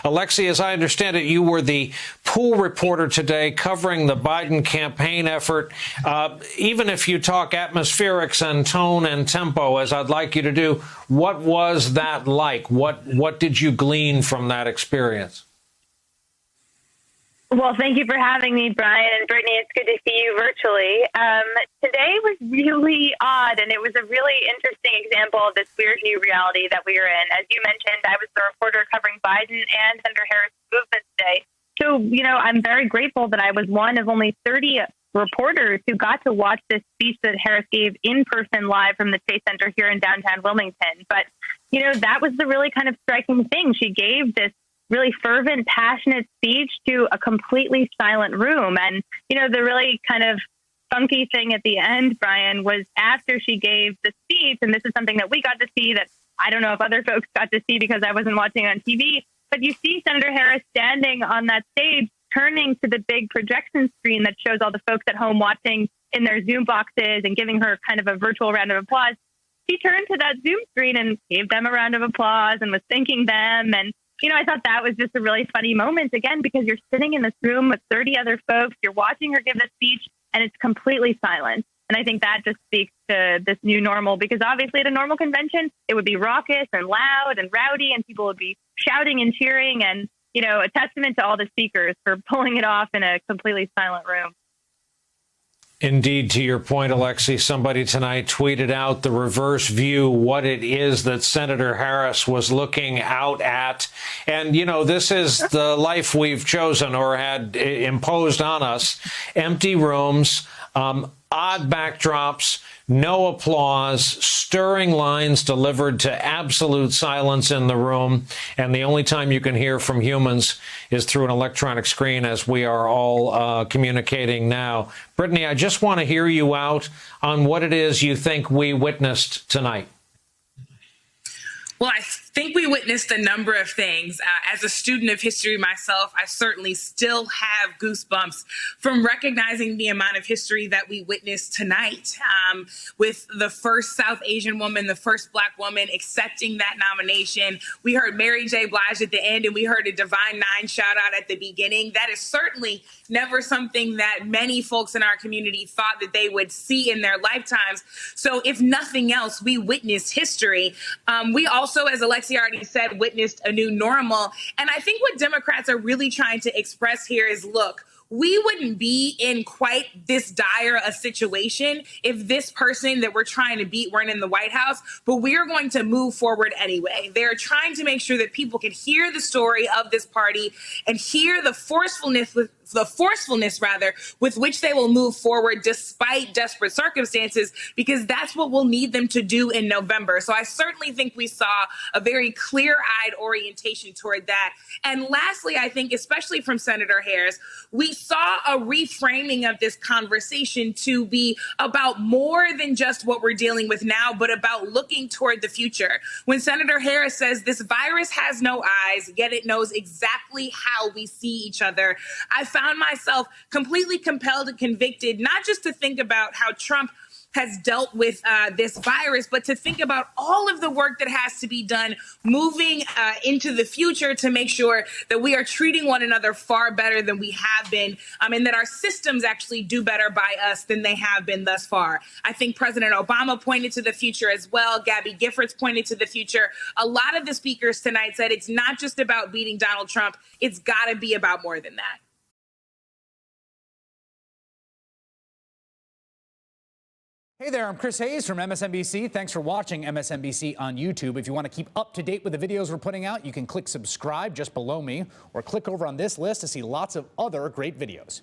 Alexei, as I understand it, you were the pool reporter today covering the Biden campaign effort. Even if you talk atmospherics and tone and tempo, as I'd like you to do, what was that like? What did you glean from that experience? Well, thank you for having me, Brian and Brittany. It's good to see you virtually. Today was really odd, and it was a really interesting example of this weird new reality that we are in. As you mentioned, I was the reporter covering Biden and Senator Harris' movement today. So, I'm very grateful that I was one of only 30 reporters who got to watch this speech that Harris gave in person live from the Chase Center here in downtown Wilmington. But, that was the really kind of striking thing. She gave this really fervent, passionate speech to a completely silent room. And, the really kind of funky thing at the end, Brian, was after she gave the speech, and this is something that we got to see that I don't know if other folks got to see because I wasn't watching on TV, but you see Senator Harris standing on that stage, turning to the big projection screen that shows all the folks at home watching in their Zoom boxes and giving her kind of a virtual round of applause. She turned to that Zoom screen and gave them a round of applause and was thanking them. And I thought that was just a really funny moment, again, because you're sitting in this room with 30 other folks, you're watching her give the speech, and it's completely silent. And I think that just speaks to this new normal, because obviously at a normal convention, it would be raucous and loud and rowdy, and people would be shouting and cheering, and, a testament to all the speakers for pulling it off in a completely silent room. Indeed, to your point, Alexei, somebody tonight tweeted out the reverse view, what it is that Senator Harris was looking out at. And, this is the life we've chosen or had imposed on us. Empty rooms, odd backdrops, no applause, stirring lines delivered to absolute silence in the room. And the only time you can hear from humans is through an electronic screen, as we are all communicating now. Brittany, I just want to hear you out on what it is you think we witnessed tonight. Well, I think we witnessed a number of things. As a student of history myself, I certainly still have goosebumps from recognizing the amount of history that we witnessed tonight, with the first South Asian woman, the first Black woman accepting that nomination. We heard Mary J. Blige at the end, and we heard a Divine Nine shout out at the beginning. That is certainly never something that many folks in our community thought that they would see in their lifetimes. So if nothing else, we witnessed history. We also, as Alexei already said, witnessed a new normal. And I think what Democrats are really trying to express here is, look, we wouldn't be in quite this dire a situation if this person that we're trying to beat weren't in the White House, but we're going to move forward anyway. They're trying to make sure that people can hear the story of this party and hear the forcefulness with which they will move forward despite desperate circumstances, because that's what we'll need them to do in November. So I certainly think we saw a very clear-eyed orientation toward that. And lastly, I think, especially from Senator Harris, we saw a reframing of this conversation to be about more than just what we're dealing with now, but about looking toward the future. When Senator Harris says this virus has no eyes, yet it knows exactly how we see each other, I found myself completely compelled and convicted, not just to think about how Trump has dealt with this virus, but to think about all of the work that has to be done moving into the future to make sure that we are treating one another far better than we have been, and that our systems actually do better by us than they have been thus far. I think President Obama pointed to the future as well. Gabby Giffords pointed to the future. A lot of the speakers tonight said it's not just about beating Donald Trump. It's got to be about more than that. Hey there, I'm Chris Hayes from MSNBC. Thanks for watching MSNBC on YouTube. If you want to keep up to date with the videos we're putting out, you can click subscribe just below me or click over on this list to see lots of other great videos.